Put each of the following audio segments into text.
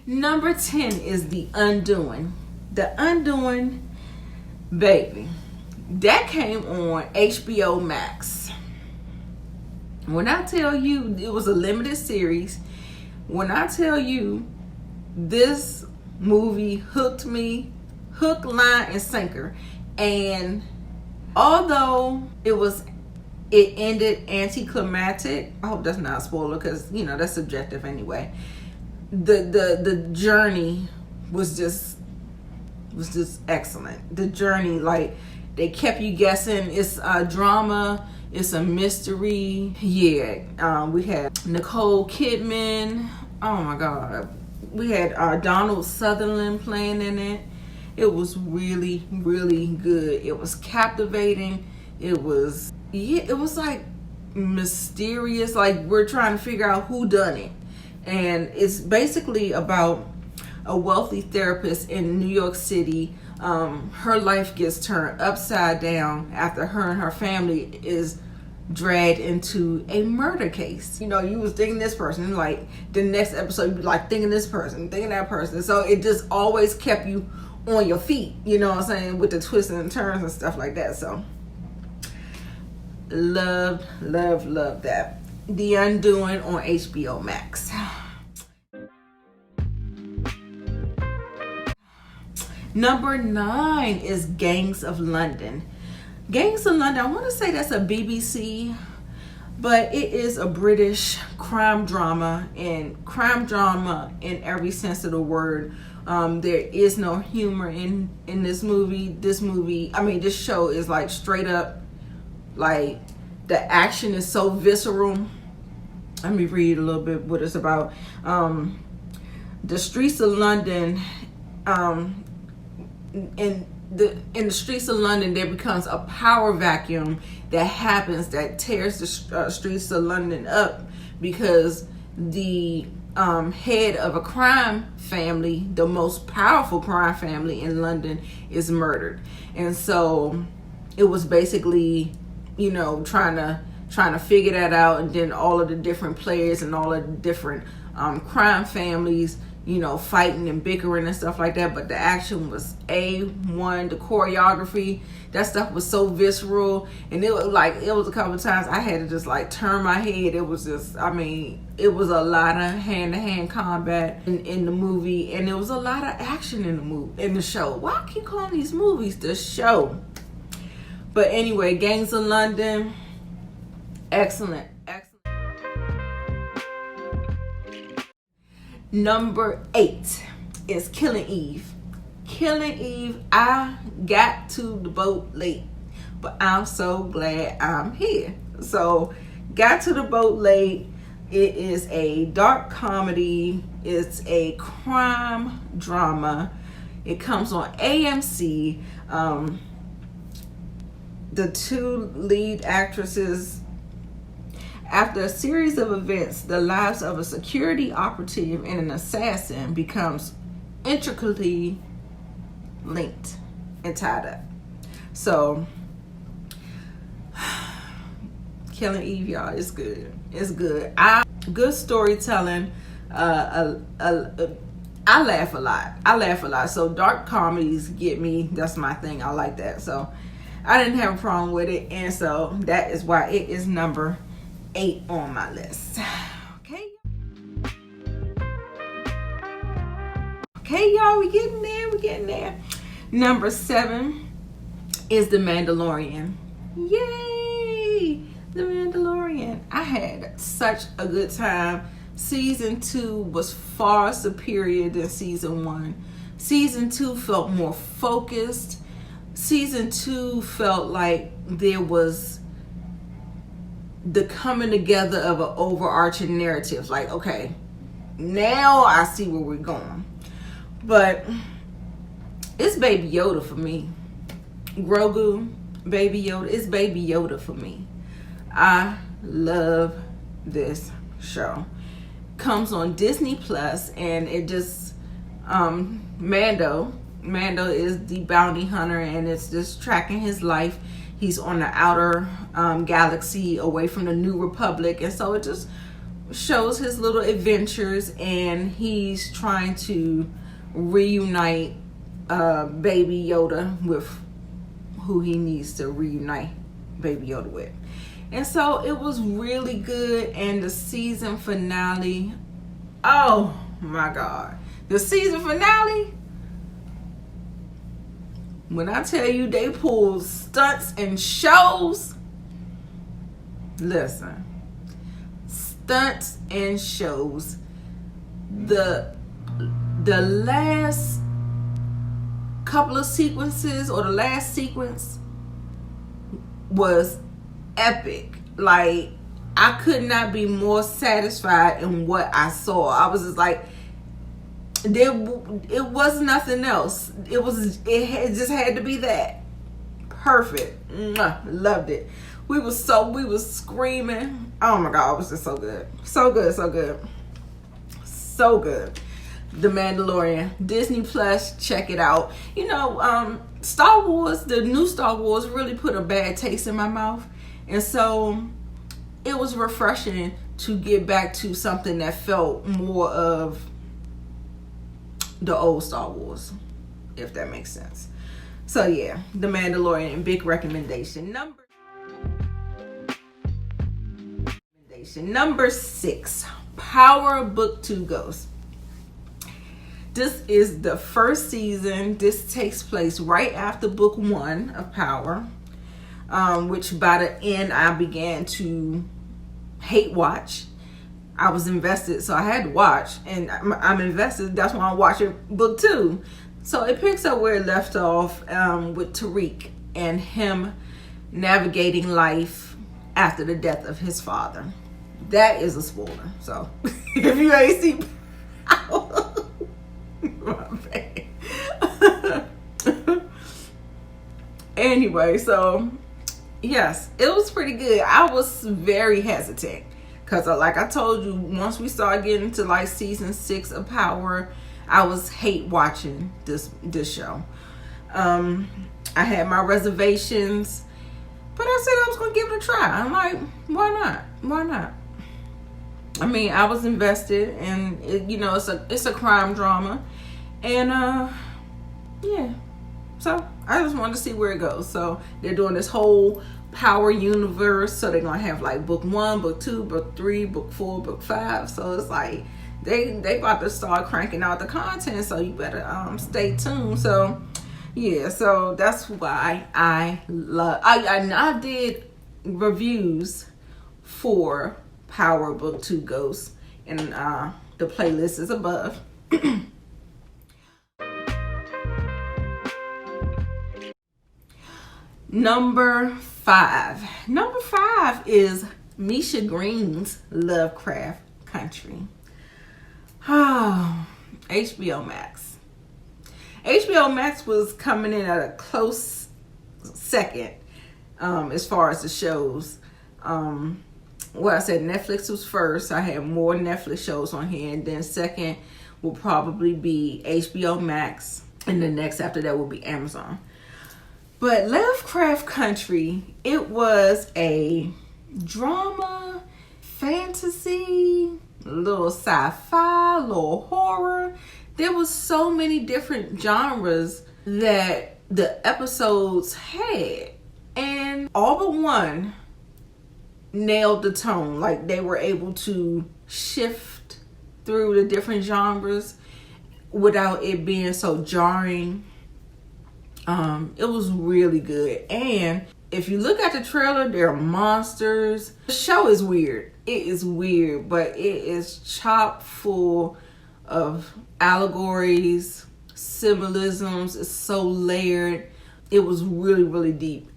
Number 10 is The Undoing. The Undoing, baby, that came on HBO Max. When I tell you it was a limited series, when I tell you this movie hooked me, hook, line, and sinker. And although it ended anticlimactic, I hope that's not a spoiler because that's subjective anyway. The journey was just excellent. The journey, like, they kept you guessing. It's a drama, it's a mystery. Yeah, we had Nicole Kidman. Oh my God, we had Donald Sutherland playing in it. It was really, really good. It was captivating. It was like mysterious. Like, we're trying to figure out who done it. And it's basically about a wealthy therapist in New York City. Her life gets turned upside down after her and her family is dragged into a murder case. You was thinking this person, like the next episode you'd be like thinking this person, thinking that person. So it just always kept you on your feet, you know what I'm saying, with the twists and turns and stuff like that. So love that. The Undoing on HBO Max. Number 9 is Gangs of London. Gangs of London, I want to say that's a BBC, but it is a British crime drama, and crime drama in every sense of the word. There is no humor in this movie. This show is like straight up, like, the action is so visceral. Let me read a little bit what it's about. The streets of London, in the streets of London, there becomes a power vacuum that tears the streets of London up, because the head of a crime family, the most powerful crime family in London, is murdered. And so it was basically, trying to figure that out, and then all of the different players and all of the different crime families, fighting and bickering and stuff like that. But the action was A1. The choreography, that stuff was so visceral, and it was a couple of times I had to just like turn my head. It was just, it was a lot of hand-to-hand combat in the movie, and there was a lot of action in the show. Why I keep calling these movies the show? But anyway, Gangs of London, excellent. Number 8 is Killing Eve. Killing Eve, I got to the boat late, but I'm so glad I'm here. So, got to the boat late. It is a dark comedy. It's a crime drama. It comes on AMC. The two lead actresses, after a series of events, the lives of a security operative and an assassin becomes intricately linked and tied up. So, Killing Eve, y'all, it's good. It's good. Good storytelling. I laugh a lot. So dark comedies get me. That's my thing. I like that. So I didn't have a problem with it, and so that is why it is number 8 on my list. Okay, y'all, we getting there. Number 7 is The Mandalorian. Yay! The Mandalorian. I had such a good time. Season 2 was far superior than season 1. Season 2 felt more focused. Season 2 felt like there was the coming together of an overarching narrative. Like, okay, now I see where we're going. But it's Baby Yoda for me. Grogu, Baby Yoda. It's Baby Yoda for me. I love this show. Comes on Disney Plus, and it just Mando, Mando is the bounty hunter, and it's just tracking his life. He's on the outer galaxy away from the New Republic, and so it just shows his little adventures, and he's trying to reunite Baby Yoda with who he needs to reunite Baby Yoda with. And so it was really good. And the season finale, oh my God, the season finale, when I tell you they pulled stunts and shows, listen, stunts and shows. The last couple of sequences, or the last sequence, was epic. Like, I could not be more satisfied in what I saw. I was just like, it was nothing else. It just had to be that. Perfect. Loved it. We was screaming. Oh my God, it was just so good. So good, so good. So good. The Mandalorian, Disney Plus, check it out. You know, Star Wars, the new Star Wars really put a bad taste in my mouth. And so it was refreshing to get back to something that felt more of the old Star Wars, if that makes sense. So yeah, The Mandalorian, big recommendation. Number 6, Power Book 2 Ghosts. This is the first season. This takes place right after book 1 of Power, which by the end I began to hate watch. I was invested, so I had to watch, and I'm invested. That's why I'm watching book 2. So it picks up where it left off with Tariq and him navigating life after the death of his father. That is a spoiler. So if you ain't seen Power, anyway, so yes, it was pretty good. I was very hesitant because, like I told you, once we started getting to like season 6 of Power, I was hate watching this show. I had my reservations, but I said I was gonna give it a try. I'm like, why not? I mean, I was invested, and it's a crime drama. And yeah, so I just wanted to see where it goes. So they're doing this whole Power universe. So they're gonna have like book 1, book 2, book 3, book 4, book 5. So it's like they about to start cranking out the content. So you better stay tuned. So yeah, so that's why I did reviews for Power Book 2 Ghosts, and the playlist is above. Number 5 is Misha Green's Lovecraft Country. Oh, HBO Max. HBO Max was coming in at a close second as far as the shows. Well, I said Netflix was first. I had more Netflix shows on here, and then second will probably be HBO Max, and the next after that will be Amazon. But Lovecraft Country, it was a drama, fantasy, a little sci-fi, a little horror. There was so many different genres that the episodes had, and all but one nailed the tone. Like, they were able to shift through the different genres without it being so jarring. It was really good. And if you look at the trailer, there are monsters. The show is weird. It is weird, but it is chock full of allegories, symbolisms. It's so layered. It was really, really deep.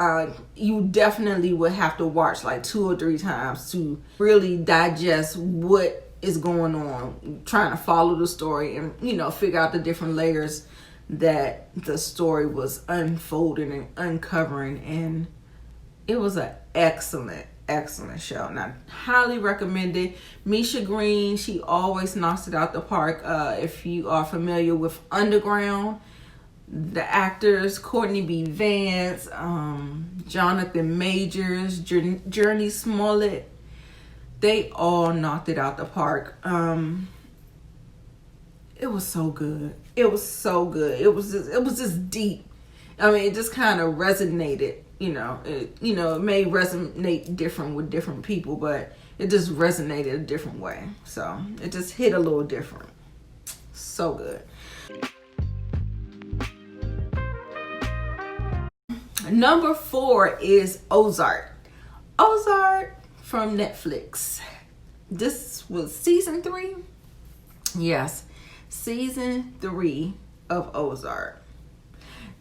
You definitely would have to watch like 2 or 3 times to really digest what is going on, trying to follow the story and, figure out the different layers that the story was unfolding and uncovering. And it was an excellent show, and I highly recommend it. Misha Green, she always knocks it out the park. If you are familiar with Underground, The actors, Courtney B. Vance, Jonathan Majors, Journey Smollett, they all knocked it out the park. It was so good. It was so good. It was just deep. I mean, it just kind of resonated. It may resonate different with different people, but it just resonated a different way. So it just hit a little different. So good. Number 4 is Ozark. Ozark from Netflix. This was season 3. Yes, season 3 of Ozark.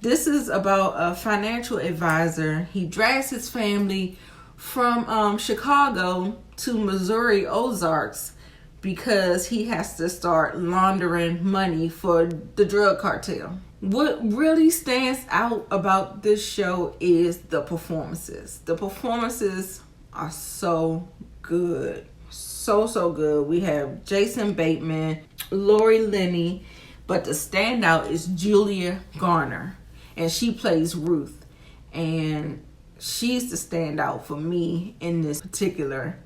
This is about a financial advisor. He drags his family from Chicago to Missouri Ozarks because he has to start laundering money for the drug cartel. What really stands out about this show is the performances. The performances are so good. So good. We have Jason Bateman, Lori Linney, but the standout is Julia Garner, and she plays Ruth, and she's the standout for me in this particular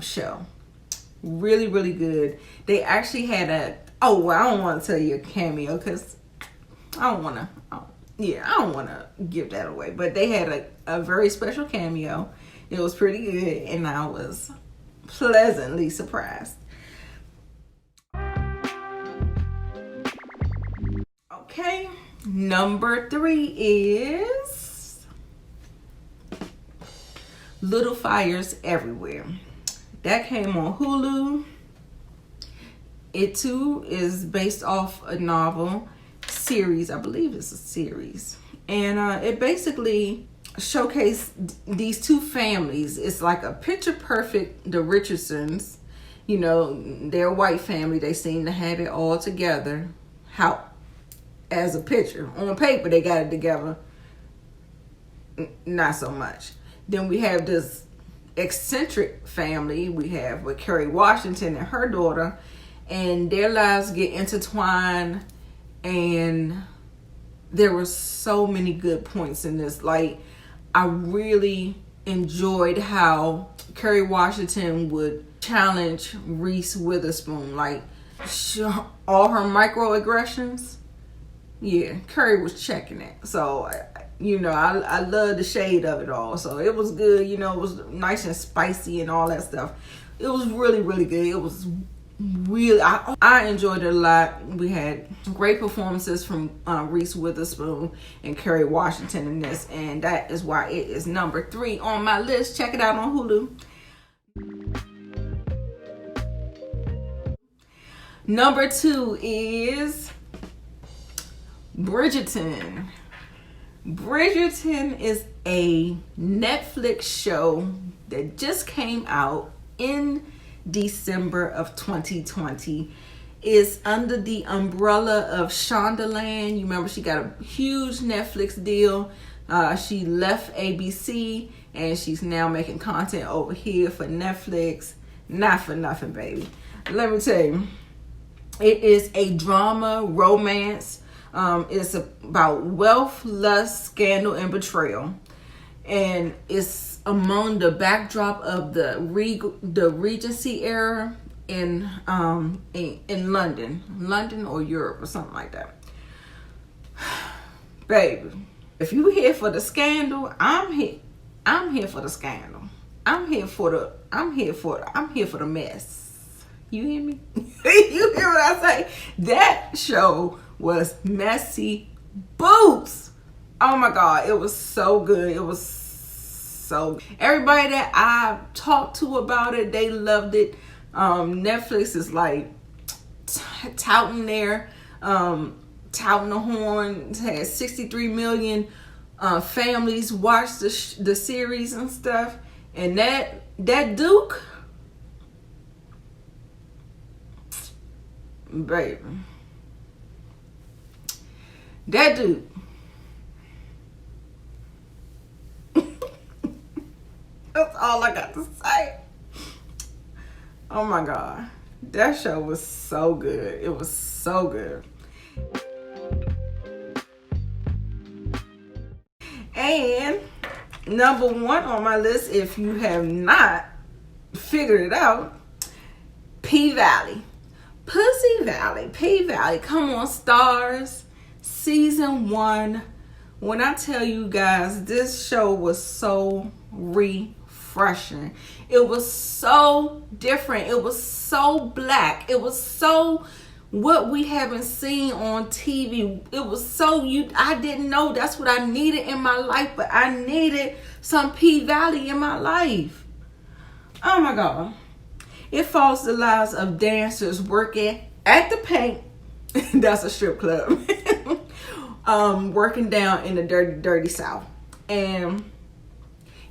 show. Really, really good. They actually had I don't want to tell you a cameo because I don't want to give that away, but they had a very special cameo. It was pretty good, and I was pleasantly surprised. Okay, number 3 is Little Fires Everywhere. That came on Hulu. It too is based off a novel series. I believe it's a series. And it basically showcased these two families. It's like a picture perfect, the Richardsons. They're a white family. They seem to have it all together. How, as a picture. On paper, they got it together. Not so much. Then we have this eccentric family. We have with Kerry Washington and her daughter. And their lives get intertwined. And there were so many good points in this. Like, I really enjoyed how Kerry Washington would challenge Reese Witherspoon. Like, all her microaggressions. Yeah, Kerry was checking it. So, I love the shade of it all. So, it was good. It was nice and spicy and all that stuff. It was really, really good. It was really, I enjoyed it a lot. We had great performances from Reese Witherspoon and Kerry Washington in this, and that is why it is number 3 on my list. Check it out on Hulu. Number 2 is Bridgerton. Bridgerton is a Netflix show that just came out in December of 2020. Is under the umbrella of Shondaland. You remember she got a huge Netflix deal. She left ABC and she's now making content over here for Netflix. Not for nothing, baby. Let me tell you, it is a drama romance. It's about wealth, lust, scandal, and betrayal, and it's among the backdrop of the Regency era in London or Europe or something like that. Baby, if you here for the scandal, I'm here for the scandal. I'm here for the mess. You hear me? You hear what I say? That show was messy boots. Oh my God, it was so good. It was so, everybody that I talked to about it, they loved it. Netflix is like touting the horn. It has 63 million families watch the series and stuff. And that Duke, baby, that Duke. That's all I got to say. Oh my God. That show was so good. It was so good. And number one on my list, if you have not figured it out, P-Valley. Pussy Valley. P-Valley. Come on, Stars. Season 1. When I tell you guys, this show was so refreshing. It was so different. It was so black. It was so what we haven't seen on TV. It was so I didn't know that's what I needed in my life, but I needed some P-Valley in my life. Oh my God. It follows the lives of dancers working at the Paint. That's a strip club. Working down in the dirty South. And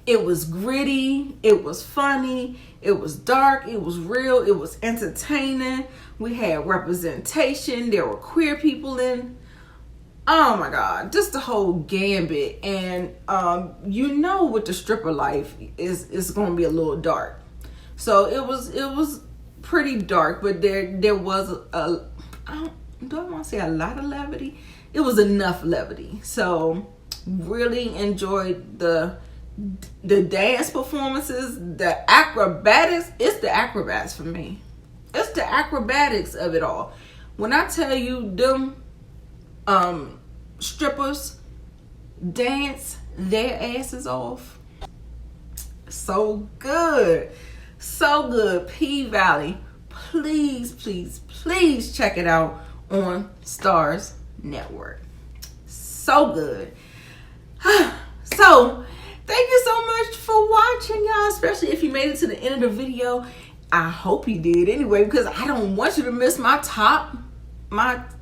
it was gritty, it was funny, it was dark, it was real, it was entertaining. We had representation, there were queer people in. Oh my God, just the whole gambit. And with the stripper life is going to be a little dark. So it was pretty dark, but there was do I want to say a lot of levity? It was enough levity. So really enjoyed the dance performances, the acrobatics. It's the acrobats for me. It's the acrobatics of it all. When I tell you them strippers dance their asses off, so good. So good. P-Valley. Please, please, please check it out on Stars Network. So good. So thank you so much for watching, y'all, especially if you made it to the end of the video. I hope you did anyway, because I don't want you to miss my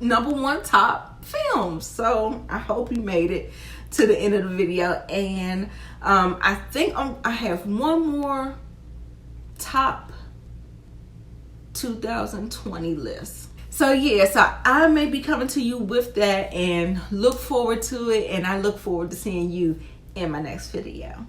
number one top films. So I hope you made it to the end of the video. And I think I have one more top 2020 list. So yeah, so I may be coming to you with that, and look forward to it. And I look forward to seeing you in my next video.